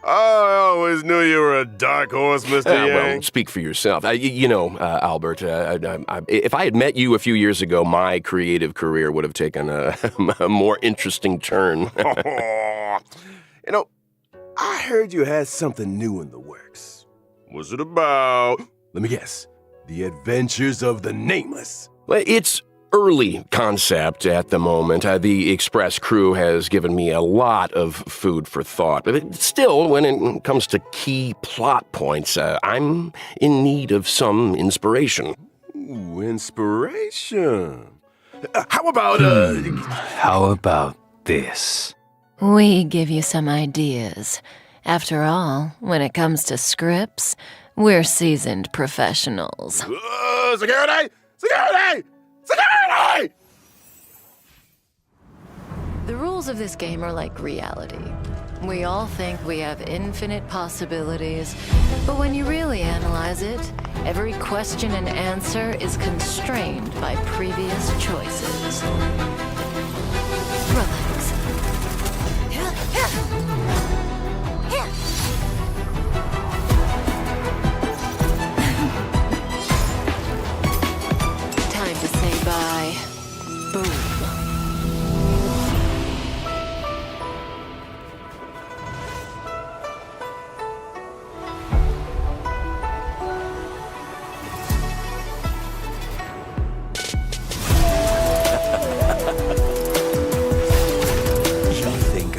I always knew you were a dark horse, Mr. Yang. Well, speak for yourself. Albert, if I had met you a few years ago, my creative career would have taken a more interesting turn. I heard you had something new in the works. What's it about? Let me guess. The Adventures of the Nameless. Well, it's early concept at the moment. The Express crew has given me a lot of food for thought. But still, when it comes to key plot points, I'm in need of some inspiration. Ooh, inspiration. How about, How about this? We give you some ideas. After all, when it comes to scripts, we're seasoned professionals. Security! Security! Security! The rules of this game are like reality. We all think we have infinite possibilities, but when you really analyze it, every question and answer is constrained by previous choices. Relax. Time to say bye. Boom.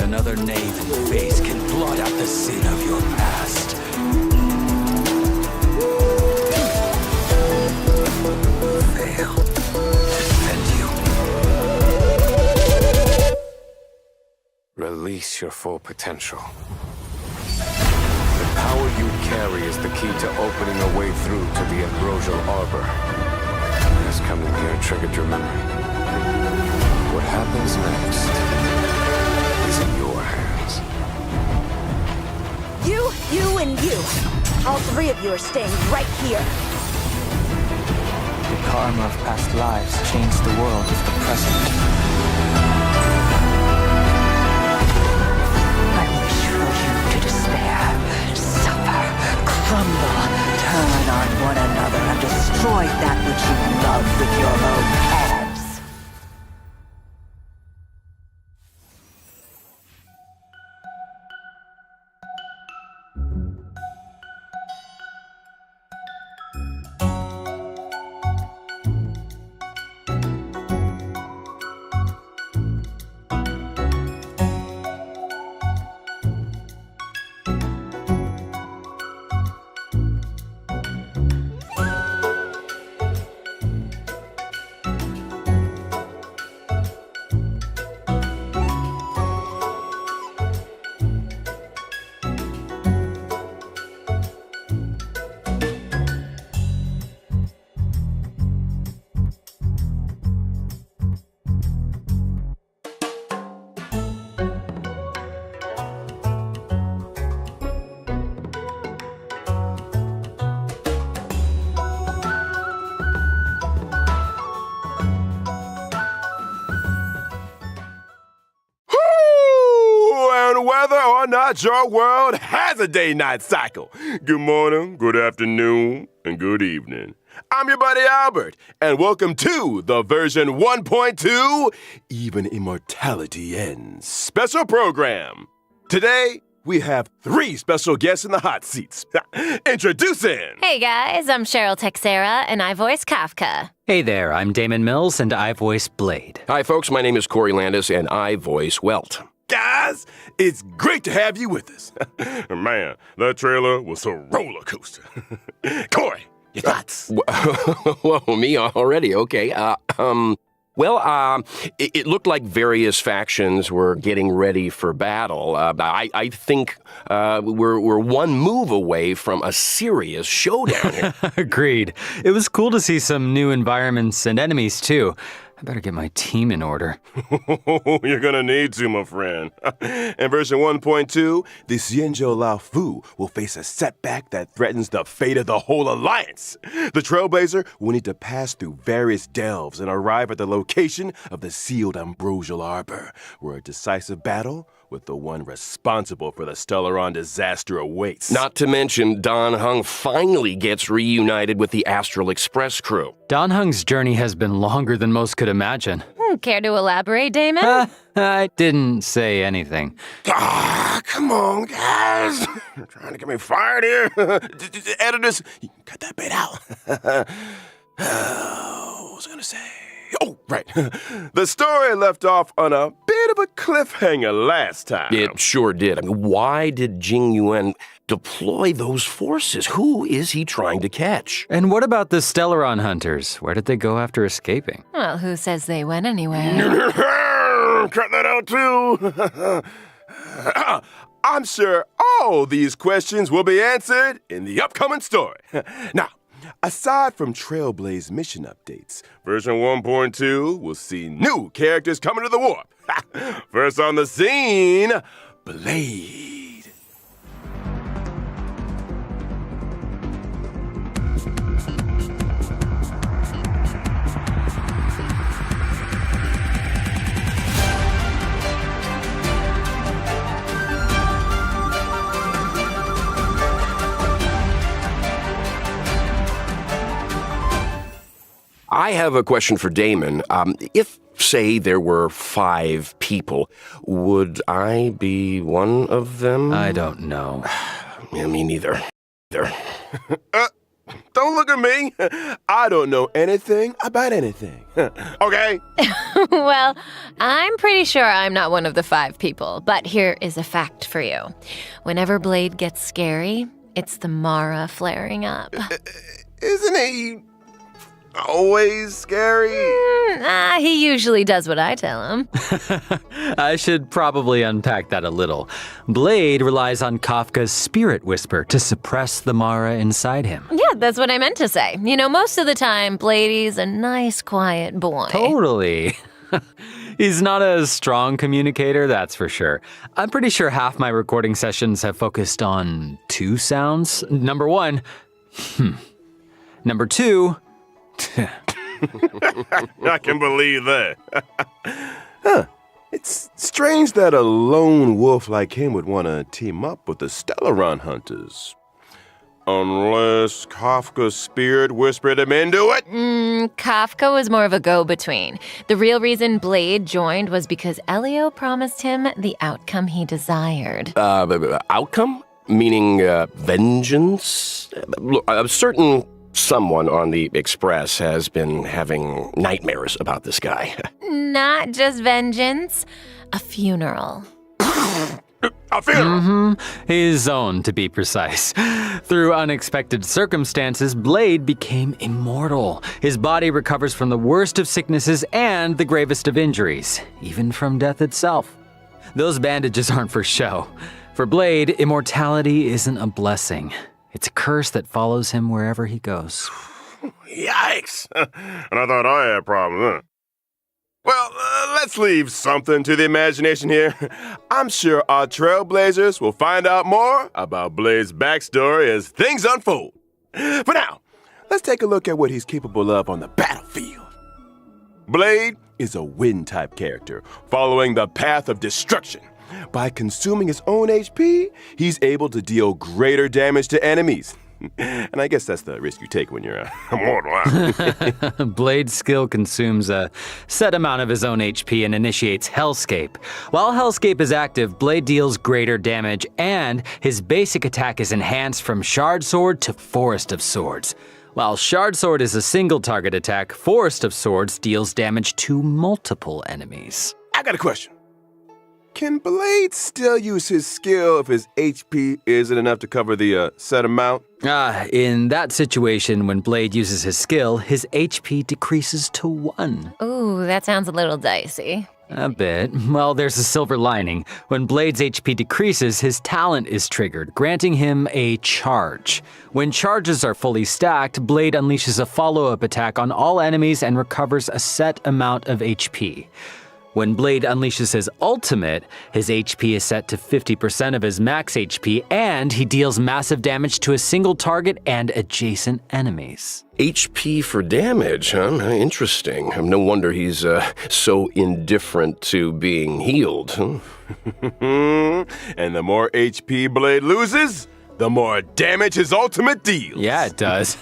Another knave in face can blot out the sin of your past. Fail. Defend you. Release your full potential. The power you carry is the key to opening a way through to the ambrosial arbor. As coming here triggered your memory. What happens next is in your hands. You, and you. All three of you are staying right here. The karma of past lives changed the world of the present. I wish for you to despair, suffer, crumble, turn on one another, and destroy that which you love with your own hands. Whether or not your world has a day-night cycle. Good morning, good afternoon, and good evening. I'm your buddy Albert, and welcome to the version 1.2 Even Immortality Ends special program. Today, we have 3 special guests in the hot seats. Introducing! Hey guys, I'm Cheryl Texera, and I voice Kafka. Hey there, I'm Damon Mills, and I voice Blade. Hi, folks. My name is Corey Landis, and I voice Welt. Guys, it's great to have you with us. Man, that trailer was a roller coaster. Corey, your thoughts? Whoa, me already? Okay. It looked like various factions were getting ready for battle. I think we're one move away from a serious showdown here. Agreed. It was cool to see some new environments and enemies, too. I better get my team in order. You're gonna need to, my friend. In version 1.2, the Xianzhou Lao Fu will face a setback that threatens the fate of the whole alliance. The Trailblazer will need to pass through various delves and arrive at the location of the sealed Ambrosial Arbor, where a decisive battle with the one responsible for the Stellaron disaster awaits. Not to mention, Dan Heng finally gets reunited with the Astral Express crew. Dan Heng's journey has been longer than most could imagine. Care to elaborate, Damon? I didn't say anything. Come on, guys. You're trying to get me fired here. Editors, you can cut that bit out. What was I gonna say? Oh, right. The story left off on a bit of a cliffhanger last time. It sure did. I mean, why did Jing Yuan deploy those forces? Who is he trying to catch? And what about the Stellaron hunters? Where did they go after escaping? Well, who says they went anywhere? Cut that out, too. I'm sure all these questions will be answered in the upcoming story. Now, aside from Trailblaze mission updates, version 1.2 will see new characters coming to the warp. First on the scene, Blade. I have a question for Damon. If, say, there were 5 people, would I be one of them? I don't know. Yeah, me neither. Don't look at me. I don't know anything about anything. Okay? Well, I'm pretty sure I'm not one of the 5 people, but here is a fact for you. Whenever Blade gets scary, it's the Mara flaring up. Isn't he always scary? He usually does what I tell him. I should probably unpack that a little. Blade relies on Kafka's spirit whisper to suppress the Mara inside him. Yeah, that's what I meant to say. You know, most of the time, Bladey's a nice, quiet boy. Totally. He's not a strong communicator, that's for sure. I'm pretty sure half my recording sessions have focused on 2 sounds. Number 1, Number 2, I can believe that. It's strange that a lone wolf like him would want to team up with the Stellaron hunters. Unless Kafka's spirit whispered him into it? Kafka was more of a go-between. The real reason Blade joined was because Elio promised him the outcome he desired. Outcome? Meaning vengeance? Look, a certain someone on the Express has been having nightmares about this guy. Not just vengeance, a funeral. A funeral? his own to be precise. Through unexpected circumstances, Blade became immortal. His body recovers from the worst of sicknesses and the gravest of injuries, even from death itself. Those bandages aren't for show. For Blade, immortality isn't a blessing. It's a curse that follows him wherever he goes. Yikes. And I thought I had a problem, huh? Well, let's leave something to the imagination here. I'm sure our Trailblazers will find out more about Blade's backstory as things unfold. For now, let's take a look at what he's capable of on the battlefield. Blade is a wind-type character, following the path of destruction. By consuming his own HP, he's able to deal greater damage to enemies. And I guess that's the risk you take when you're immortal, huh? Blade's skill consumes a set amount of his own HP and initiates Hellscape. While Hellscape is active, Blade deals greater damage, and his basic attack is enhanced from Shard Sword to Forest of Swords. While Shard Sword is a single target attack, Forest of Swords deals damage to multiple enemies. I got a question. Can Blade still use his skill if his HP isn't enough to cover the set amount? In that situation, when Blade uses his skill, his HP decreases to 1. Ooh, that sounds a little dicey. A bit. Well, there's a silver lining. When Blade's HP decreases, his talent is triggered, granting him a charge. When charges are fully stacked, Blade unleashes a follow-up attack on all enemies and recovers a set amount of HP. When Blade unleashes his ultimate, his HP is set to 50% of his max HP, and he deals massive damage to a single target and adjacent enemies. HP for damage, huh? Interesting. No wonder he's so indifferent to being healed. Huh? And the more HP Blade loses, the more damage his ultimate deals. Yeah, it does.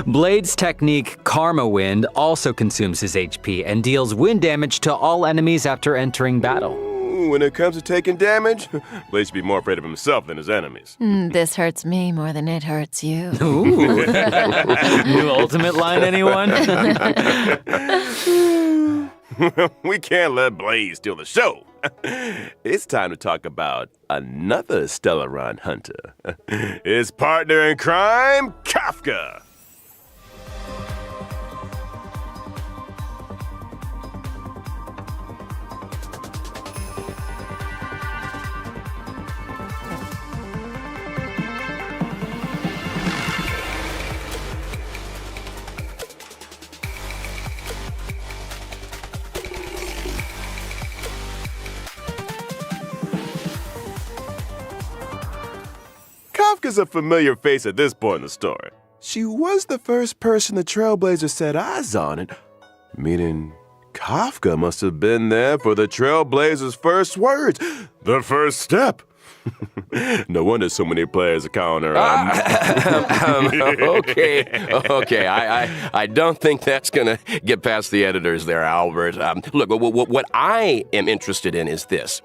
Blade's technique, Karma Wind, also consumes his HP and deals wind damage to all enemies after entering battle. Ooh, when it comes to taking damage, Blade should be more afraid of himself than his enemies. This hurts me more than it hurts you. Ooh. New ultimate line, anyone? We can't let Blade steal the show. It's time to talk about another Stellaron hunter. His partner in crime, Kafka. Kafka's a familiar face at this point in the story. She was the first person the Trailblazer set eyes on, and meaning Kafka must have been there for the Trailblazer's first words, the first step. No wonder so many players are calling her. Okay. I don't think that's gonna get past the editors there, Albert. Look, what I am interested in is this.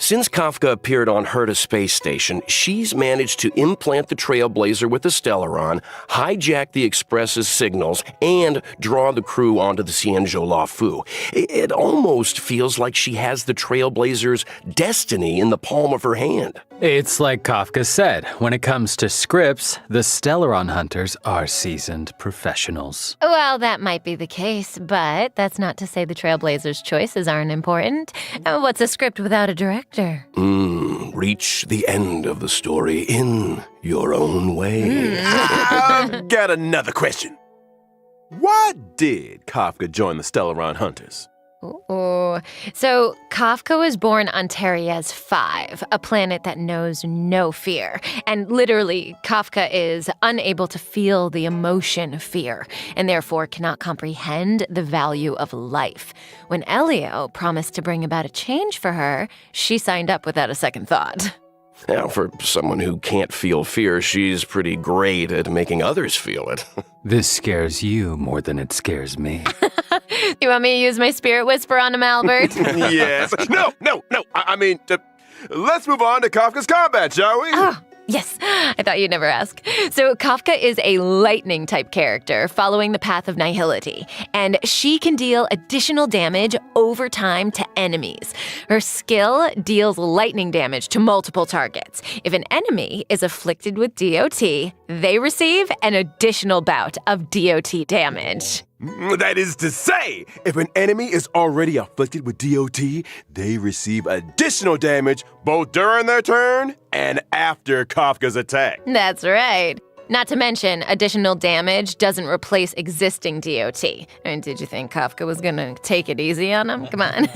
Since Kafka appeared on Herta Space Station, she's managed to implant the Trailblazer with the Stellaron, hijack the Express's signals, and draw the crew onto the Cienjo La Fu. It almost feels like she has the Trailblazer's destiny in the palm of her hand. It's like Kafka said, when it comes to scripts, the Stellaron hunters are seasoned professionals. Well, that might be the case, but that's not to say the Trailblazers' choices aren't important. What's a script without a director? Reach the end of the story in your own way. I've got another question. Why did Kafka join the Stellaron Hunters? Ooh. So Kafka was born on Teriez 5, a planet that knows no fear. And literally, Kafka is unable to feel the emotion of fear, and therefore cannot comprehend the value of life. When Elio promised to bring about a change for her, she signed up without a second thought. Now, for someone who can't feel fear, she's pretty great at making others feel it. This scares you more than it scares me. You want me to use my spirit whisper on him, Albert? Yes. No. I mean, let's move on to Kafka's combat, shall we? Oh, yes. I thought you'd never ask. So Kafka is a lightning-type character following the path of nihility, and she can deal additional damage over time to enemies. Her skill deals lightning damage to multiple targets. If an enemy is afflicted with DOT, they receive an additional bout of DOT damage. That is to say, if an enemy is already afflicted with DOT, they receive additional damage both during their turn and after Kafka's attack. That's right. Not to mention, additional damage doesn't replace existing DOT. I mean, did you think Kafka was gonna take it easy on him? Come on.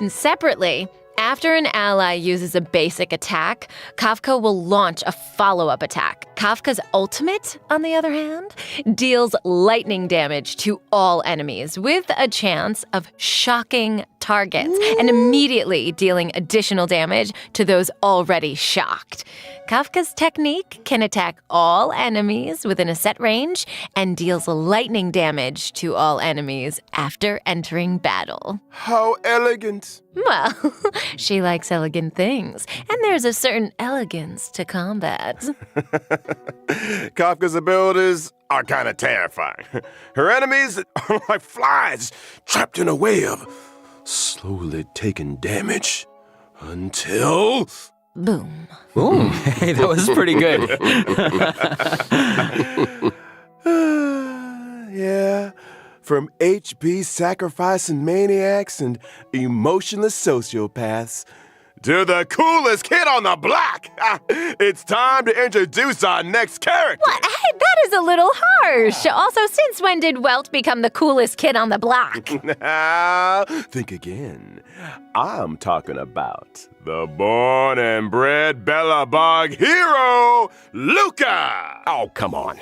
And separately, after an ally uses a basic attack, Kafka will launch a follow-up attack. Kafka's ultimate, on the other hand, deals lightning damage to all enemies with a chance of shocking targets and immediately dealing additional damage to those already shocked. Kafka's technique can attack all enemies within a set range and deals lightning damage to all enemies after entering battle. How elegant. Well, she likes elegant things, and there's a certain elegance to combat. Kafka's abilities are kind of terrifying. Her enemies are like flies trapped in a web, slowly taking damage until... Boom. Ooh, hey, that was pretty good. Yeah, From HP sacrificing maniacs and emotionless sociopaths to the coolest kid on the block, it's time to introduce our next character. What? Hey, that is a little harsh. Also, since when did Welt become the coolest kid on the block? Think again. I'm talking about the born and bred Bellabog hero, Luca! Oh, come on.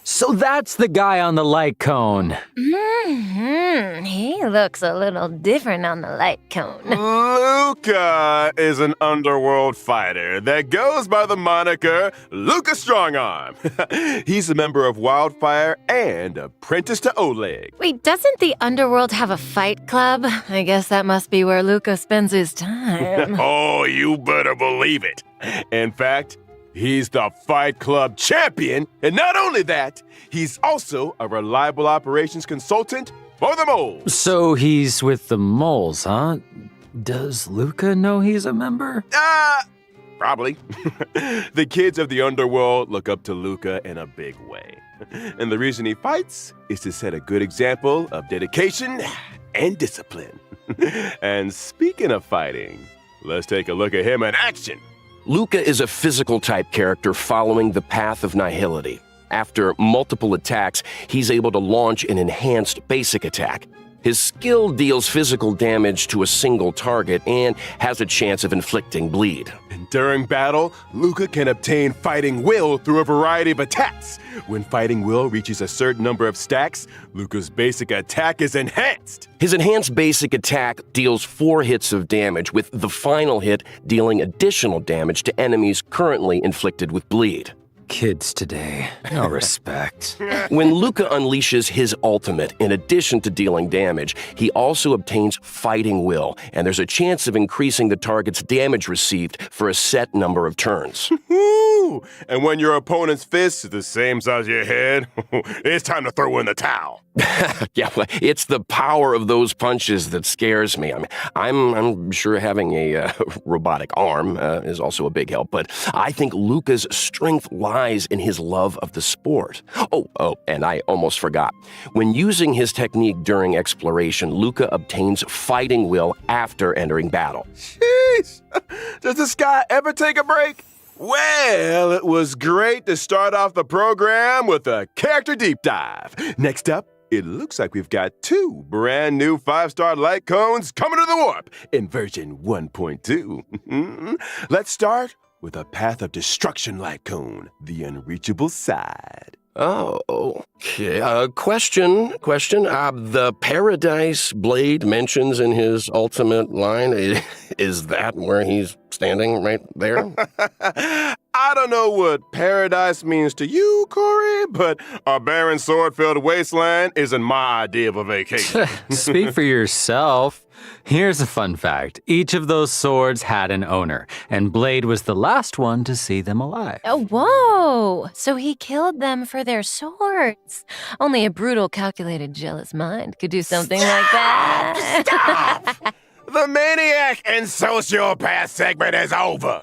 So that's the guy on the light cone. He looks a little different on the light cone. Luca is an underworld fighter that goes by the moniker Luca Strongarm. He's a member of Wildfire and apprentice to Oleg. Wait, doesn't the underworld have a fight club? I guess that must be where Luca spends his time. Oh, you better believe it. In fact, he's the Fight Club champion, and not only that, he's also a reliable operations consultant for the moles. So he's with the moles, huh? Does Luca know he's a member? Probably. The kids of the underworld look up to Luca in a big way. And the reason he fights is to set a good example of dedication and discipline. And speaking of fighting, let's take a look at him in action. Luca is a physical type character following the path of nihility. After multiple attacks, he's able to launch an enhanced basic attack. His skill deals physical damage to a single target and has a chance of inflicting bleed. And during battle, Luca can obtain Fighting Will through a variety of attacks. When Fighting Will reaches a certain number of stacks, Luca's basic attack is enhanced. His enhanced basic attack deals 4 hits of damage, with the final hit dealing additional damage to enemies currently inflicted with bleed. Kids today, no respect. When Luca unleashes his ultimate, in addition to dealing damage, he also obtains Fighting Will, and there's a chance of increasing the target's damage received for a set number of turns. Woo! And when your opponent's fist is the same size as your head, it's time to throw in the towel. Yeah, it's the power of those punches that scares me. I'm sure having a robotic arm is also a big help, but I think Luca's strength lies in his love of the sport. Oh, and I almost forgot. When using his technique during exploration, Luca obtains Fighting Will after entering battle. Jeez! Does this guy ever take a break? Well, it was great to start off the program with a character deep dive. Next up, it looks like we've got 2 brand new 5-star light cones coming to the warp in version 1.2. Let's start with a Path of Destruction light cone, the unreachable side. Oh, okay. Question. The Paradise Blade mentions in his ultimate line, is that where he's standing right there? I don't know what paradise means to you, Corey, but a barren sword-filled wasteland isn't my idea of a vacation. Speak for yourself. Here's a fun fact. Each of those swords had an owner, and Blade was the last one to see them alive. Oh, whoa! So he killed them for their swords. Only a brutal, calculated, jealous mind could do something like that. Stop! The maniac and sociopath segment is over.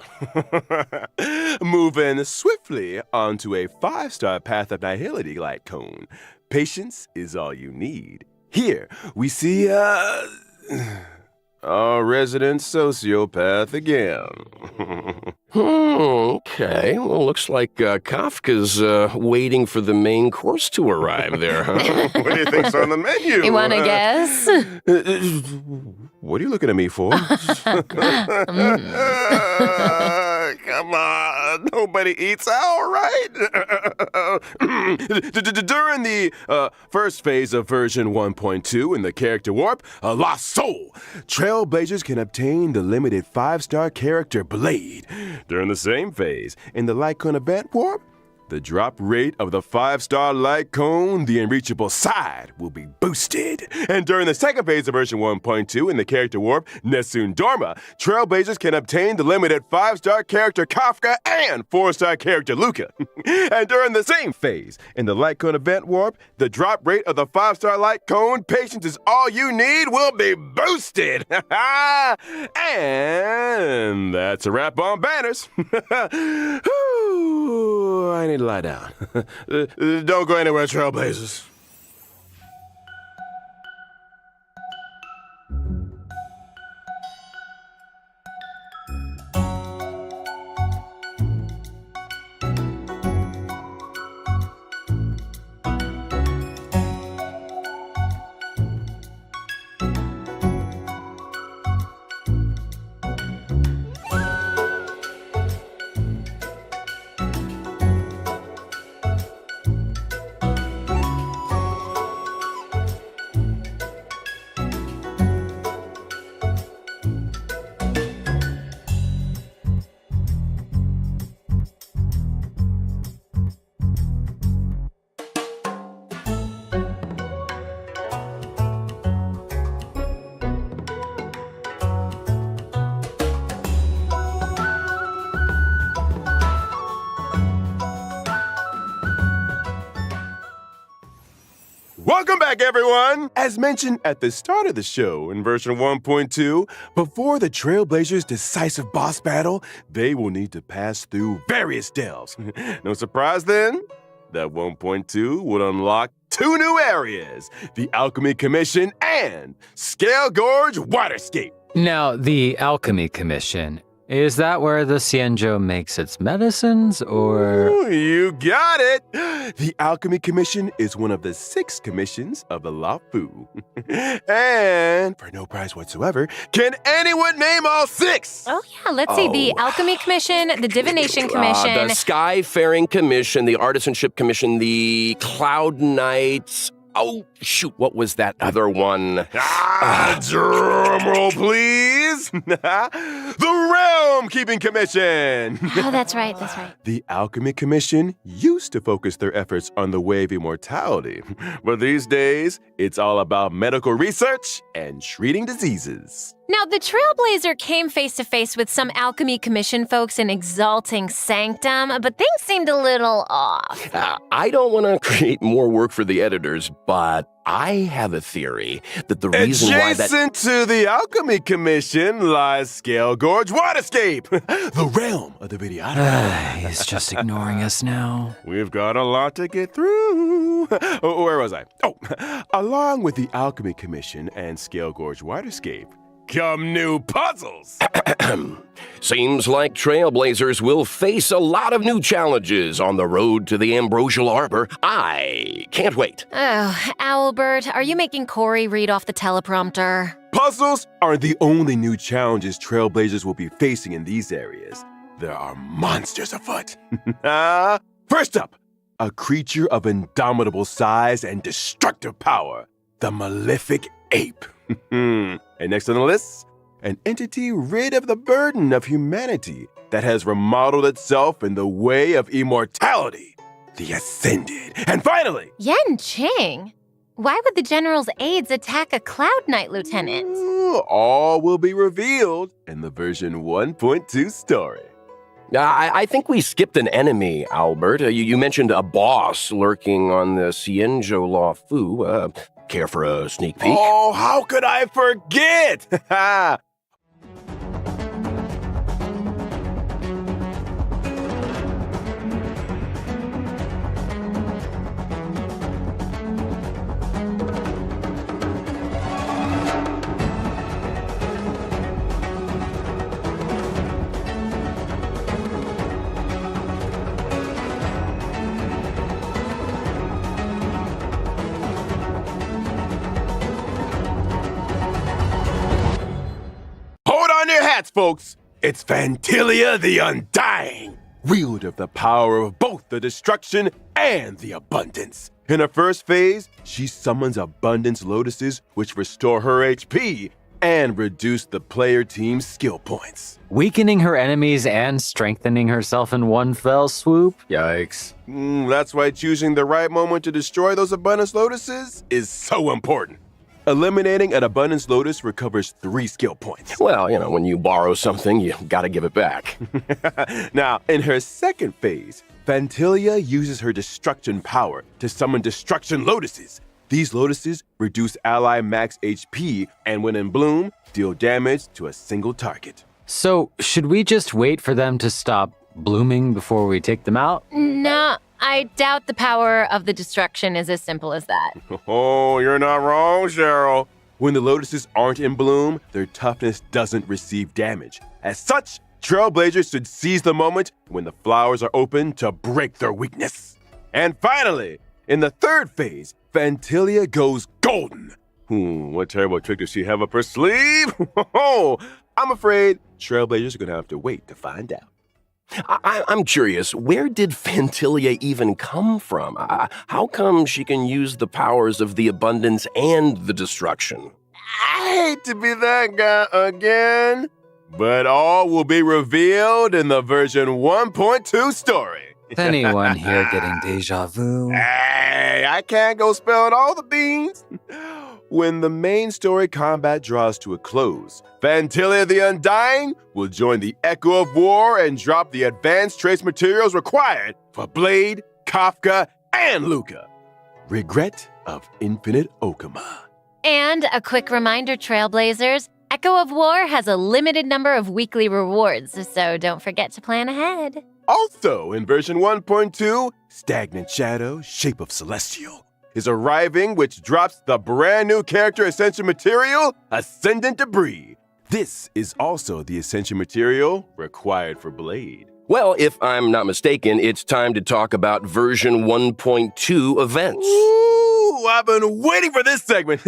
Moving swiftly onto a 5-star Path of Nihility light cone. Patience is all you need. Here we see our resident sociopath again. Okay. Well, looks like Kafka's waiting for the main course to arrive there, huh? What do you think's on the menu? You want to guess? What are you looking at me for? Come on, nobody eats out, right? During the first phase of version 1.2 in the character warp, Lost Soul, Trailblazers can obtain the limited 5-star character Blade. During the same phase in the Lycon event warp, the drop rate of the 5-star light cone, the unreachable side, will be boosted. And during the second phase of version 1.2 in the character warp, Nessun Dorma, Trailblazers can obtain the limited 5-star character Kafka and 4-star character Luca. And during the same phase, in the light cone event warp, the drop rate of the 5-star light cone, patience is all you need, will be boosted. And that's a wrap on banners. Whew, I need to lie down. Don't go anywhere, Trailblazers. Welcome back, everyone! As mentioned at the start of the show in version 1.2, before the Trailblazers' decisive boss battle, they will need to pass through various delves. No surprise then? That 1.2 would unlock 2 new areas, the Alchemy Commission and Scale Gorge Waterscape. Now, the Alchemy Commission, is that where the Xianzhou makes its medicines, or...? Ooh, you got it! The Alchemy Commission is one of the 6 commissions of the Lafu. And, for no prize whatsoever, can anyone name all 6? Oh, yeah, let's see. The Alchemy Commission, the Divination Commission. The Skyfaring Commission, the Artisanship Commission, the Cloud Knights. Oh, shoot, what was that other one? Drum roll, please! The Realm Keeping Commission! Oh, that's right, that's right. The Alchemy Commission used to focus their efforts on the way of immortality, but these days, it's all about medical research and treating diseases. Now, the Trailblazer came face to face with some Alchemy Commission folks in Exalting Sanctum, but things seemed a little off. I don't want to create more work for the editors, but I have a theory that the reason why that... Adjacent to the Alchemy Commission lies Scale Gorge Waterscape, the realm of the videographer. He's just ignoring us now. We've got a lot to get through. Where was I? Oh, along with the Alchemy Commission and Scale Gorge Waterscape, come new puzzles. Seems like Trailblazers will face a lot of new challenges on the road to the Ambrosial Arbor. I can't wait. Oh, Albert, are you making Corey read off the teleprompter? Puzzles aren't the only new challenges Trailblazers will be facing in these areas. There are monsters afoot. First up, a creature of indomitable size and destructive power, the Malefic Ape. And next on the list, an entity rid of the burden of humanity that has remodeled itself in the way of immortality, the Ascended. And finally, Yen Qing? Why would the General's aides attack a Cloud Knight lieutenant? all will be revealed in the version 1.2 story. I think we skipped an enemy, Albert. You mentioned a boss lurking on the Xianzhou Law Fu. Care for a sneak peek? Oh, how could I forget? Hold on your hats, folks. It's Vantilia the Undying, wielder of the power of both the destruction and the abundance. In her first phase, she summons abundance lotuses which restore her HP and reduce the player team's skill points. Weakening her enemies and strengthening herself in one fell swoop? Yikes. That's why choosing the right moment to destroy those Abundance Lotuses is so important. Eliminating an Abundance Lotus recovers 3 skill points. Well, when you borrow something, you gotta give it back. Now, in her second phase, Fantilia uses her destruction power to summon Destruction Lotuses. These Lotuses reduce ally max HP and when in bloom, deal damage to a single target. So, should we just wait for them to stop blooming before we take them out? No, I doubt the power of the destruction is as simple as that. Oh, you're not wrong, Cheryl. When the Lotuses aren't in bloom, their toughness doesn't receive damage. As such, Trailblazers should seize the moment when the flowers are open to break their weakness. And finally, in the third phase, Fantilia goes golden. What terrible trick does she have up her sleeve? I'm afraid Trailblazers are going to have to wait to find out. I'm curious, where did Fantilia even come from? How come she can use the powers of the abundance and the destruction? I hate to be that guy again, but all will be revealed in the version 1.2 story. Is anyone here getting deja vu? Hey, I can't go spilling all the beans. When the main story combat draws to a close, Fantilia the Undying will join the Echo of War and drop the advanced trace materials required for Blade, Kafka, and Luca. Regret of Infinite Okama. And a quick reminder, Trailblazers, Echo of War has a limited number of weekly rewards, so don't forget to plan ahead. Also, in version 1.2, Stagnant Shadow, Shape of Celestial, is arriving, which drops the brand new character Ascension material, Ascendant Debris. This is also the Ascension material required for Blade. Well, if I'm not mistaken, it's time to talk about version 1.2 events. Ooh, I've been waiting for this segment.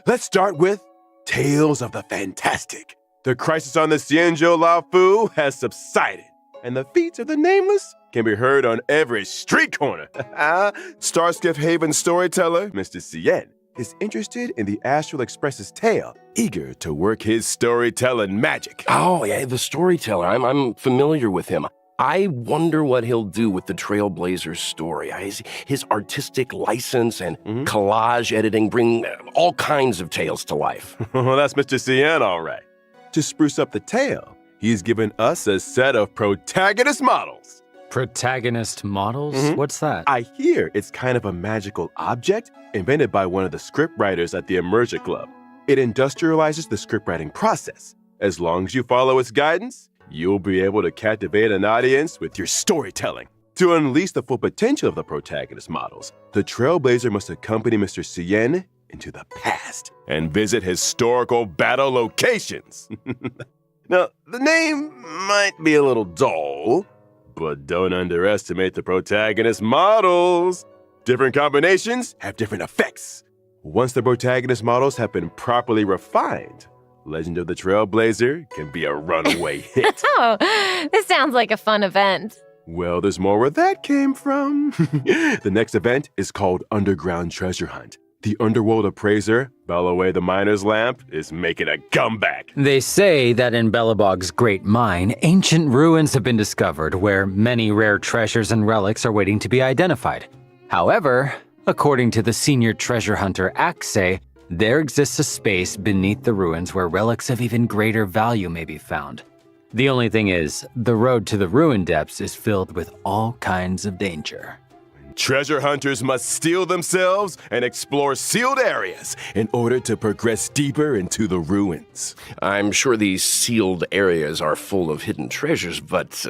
Let's start with Tales of the Fantastic. The crisis on the Xianzhou Laofu has subsided, and the feats of the Nameless can be heard on every street corner. Starskiff Haven storyteller, Mr. Cien, is interested in the Astral Express's tale, eager to work his storytelling magic. Oh, yeah, the storyteller. I'm familiar with him. I wonder what he'll do with the Trailblazers story. His artistic license and collage editing bring all kinds of tales to life. Well, that's Mr. Cien, all right. To spruce up the tale, he's given us a set of protagonist models. Protagonist models? What's that? I hear it's kind of a magical object invented by one of the scriptwriters at the Immersion Club. It industrializes the scriptwriting process. As long as you follow its guidance, you'll be able to captivate an audience with your storytelling. To unleash the full potential of the protagonist models, the Trailblazer must accompany Mr. Cien into the past and visit historical battle locations. Now, the name might be a little dull, but don't underestimate the protagonist models. Different combinations have different effects. Once the protagonist models have been properly refined, Legend of the Trailblazer can be a runaway hit. Oh, this sounds like a fun event. Well, there's more where that came from. The next event is called Underground Treasure Hunt. The underworld appraiser, Bellaway the Miner's Lamp, is making a comeback. They say that in Belobog's great mine, ancient ruins have been discovered where many rare treasures and relics are waiting to be identified. However, according to the senior treasure hunter Axe, there exists a space beneath the ruins where relics of even greater value may be found. The only thing is, the road to the ruin depths is filled with all kinds of danger. Treasure hunters must steel themselves and explore sealed areas in order to progress deeper into the ruins. I'm sure these sealed areas are full of hidden treasures, but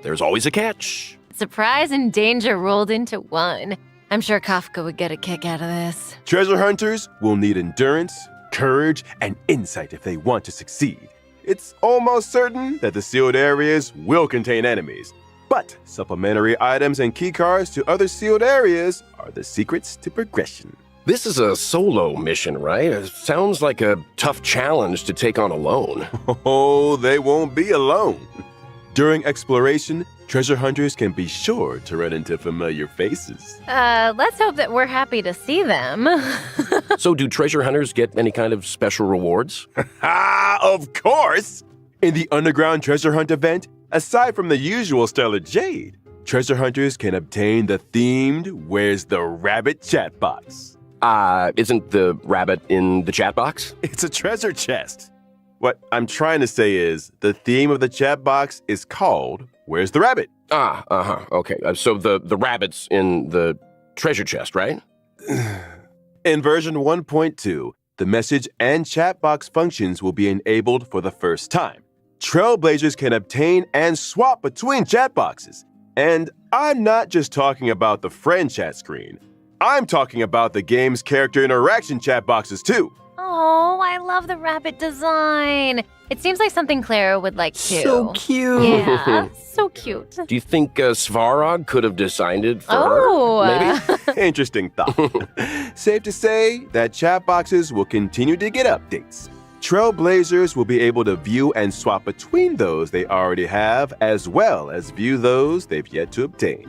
there's always a catch. Surprise and danger rolled into one. I'm sure Kafka would get a kick out of this. Treasure hunters will need endurance, courage, and insight if they want to succeed. It's almost certain that the sealed areas will contain enemies, but supplementary items and keycards to other sealed areas are the secrets to progression. This is a solo mission, right? It sounds like a tough challenge to take on alone. Oh, they won't be alone. During exploration, treasure hunters can be sure to run into familiar faces. Let's hope that we're happy to see them. So do treasure hunters get any kind of special rewards? Of course! In the Underground Treasure Hunt event, aside from the usual Stellar Jade, treasure hunters can obtain the themed Where's the Rabbit chat box. Isn't the rabbit in the chat box? It's a treasure chest. What I'm trying to say is the theme of the chat box is called Where's the Rabbit? Okay. So the rabbit's in the treasure chest, right? In version 1.2, the message and chat box functions will be enabled for the first time. Trailblazers can obtain and swap between chat boxes. And I'm not just talking about the friend chat screen. I'm talking about the game's character interaction chat boxes too. Oh, I love the rabbit design. It seems like something Clara would like too. So cute. Yeah, so cute. Do you think Svarog could have designed it for Oh. her? Maybe? Interesting thought. Safe to say that chat boxes will continue to get updates. Trailblazers will be able to view and swap between those they already have, as well as view those they've yet to obtain.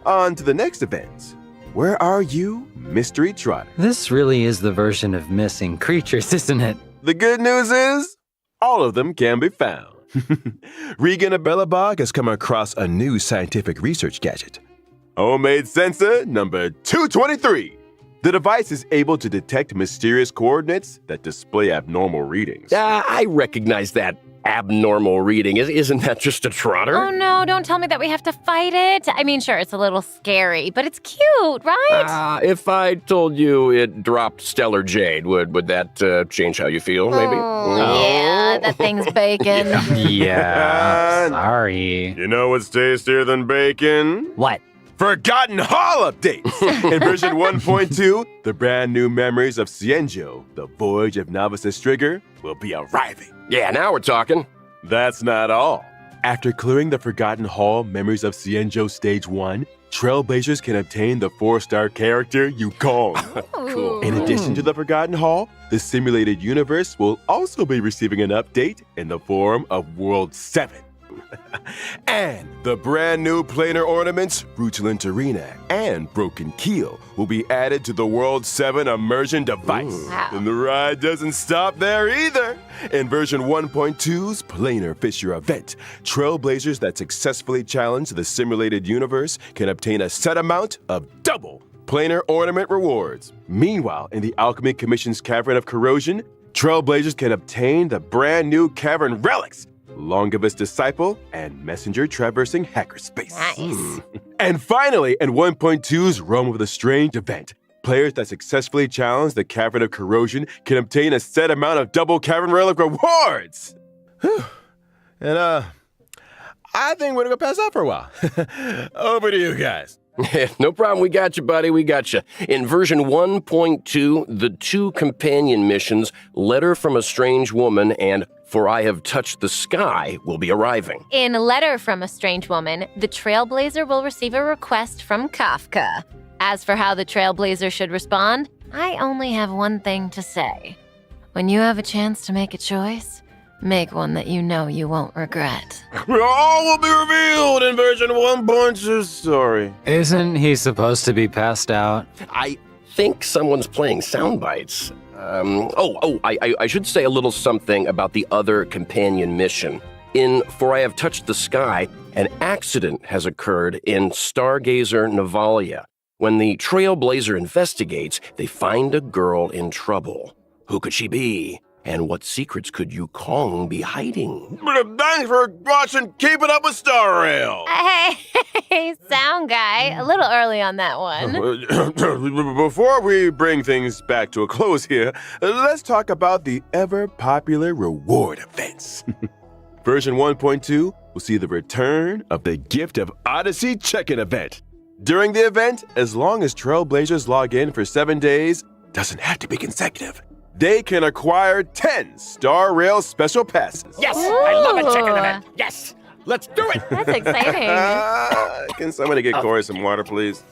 On to the next event. Where are you, Mystery Trotter? This really is the version of missing creatures, isn't it? The good news is, all of them can be found. Regan Abellabog has come across a new scientific research gadget. Homemade sensor number 223. The device is able to detect mysterious coordinates that display abnormal readings. I recognize that abnormal reading. Isn't that just a trotter? Oh no, don't tell me that we have to fight it. I mean, sure, it's a little scary, but it's cute, right? If I told you it dropped Stellar Jade, would that change how you feel, maybe? Yeah, that thing's bacon. Yeah. Sorry. You know what's tastier than bacon? What? Forgotten Hall updates! In version 1.2, the brand new memories of Cienjo, the Voyage of Novice Strigger, will be arriving. Yeah, now we're talking. That's not all. After clearing the Forgotten Hall Memories of Cienjo Stage 1, Trailblazers can obtain the 4-star character Yukong. Cool. In addition to the Forgotten Hall, the simulated universe will also be receiving an update in the form of World 7. And the brand new planar ornaments, Rutilint Arena and Broken Keel, will be added to the World 7 immersion device. Wow. And the ride doesn't stop there either. In version 1.2's Planar Fissure event, Trailblazers that successfully challenge the simulated universe can obtain a set amount of double planar ornament rewards. Meanwhile, in the Alchemy Commission's Cavern of Corrosion, Trailblazers can obtain the brand new Cavern Relics, Longibus Disciple, and Messenger Traversing Hackerspace. Nice. And finally, in 1.2's Realm of the Strange event, players that successfully challenge the Cavern of Corrosion can obtain a set amount of double Cavern Relic rewards. Whew. And, I think we're gonna go pass out for a while. Over to you guys. No problem. We got you, buddy. We got you. In version 1.2, the 2 companion missions, Letter from a Strange Woman and For I Have Touched the Sky, will be arriving. In a letter from a strange woman, the Trailblazer will receive a request from Kafka. As for how the Trailblazer should respond, I only have one thing to say. When you have a chance to make a choice, make one that you know you won't regret. All will be revealed in version 1.2. Sorry. Isn't he supposed to be passed out? I think someone's playing sound bites. I should say a little something about the other companion mission. In For I Have Touched the Sky, an accident has occurred in Stargazer Navalia. When the Trailblazer investigates, they find a girl in trouble. Who could she be? And what secrets could Yukong be hiding? Thanks for watching Keep It Up with Star Rail. Hey, sound guy, a little early on that one. Before we bring things back to a close here, let's talk about the ever-popular reward events. Version 1.2 will see the return of the Gift of Odyssey check-in event. During the event, as long as Trailblazers log in for 7 days, doesn't have to be consecutive, they can acquire 10 Star Rail special passes. Yes! I love a chicken event! Yes! Let's do it! That's exciting. Can somebody get Corey some water, please?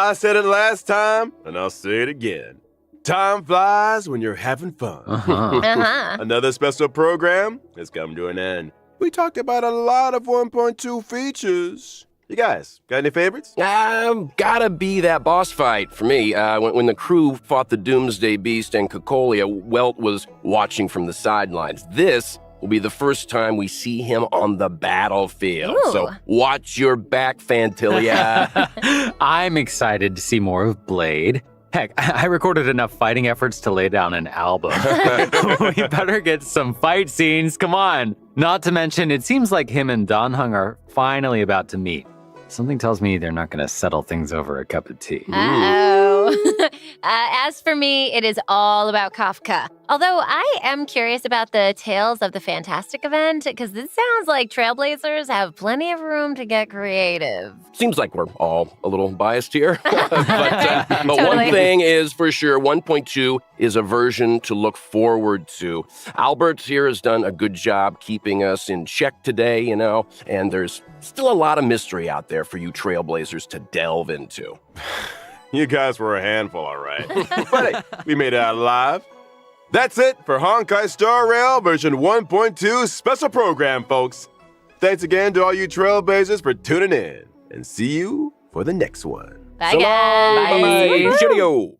I said it last time, and I'll say it again. Time flies when you're having fun. Another special program has come to an end. We talked about a lot of 1.2 features. You guys, got any favorites? Gotta be that boss fight for me. When the crew fought the Doomsday Beast and Cocolia, Welt was watching from the sidelines. This will be the first time we see him on the battlefield. Ooh. So watch your back, Fantilia. I'm excited to see more of Blade. Heck, I recorded enough fighting efforts to lay down an album. We better get some fight scenes, come on. Not to mention, it seems like him and Dan Hung are finally about to meet. Something tells me they're not going to settle things over a cup of tea. Uh-oh. As for me, it is all about Kafka. Although I am curious about the Tales of the Fantastic event, because this sounds like Trailblazers have plenty of room to get creative. Seems like we're all a little biased here. but Totally. one thing is for sure, 1.2 is a version to look forward to. Albert here has done a good job keeping us in check today, and there's still a lot of mystery out there for you Trailblazers to delve into. You guys were a handful, all right. But hey, we made it out alive. That's it for Honkai Star Rail version 1.2 special program, folks. Thanks again to all you Trailblazers for tuning in, and see you for the next one. Bye, So long. guys. Bye-bye. Cheerio.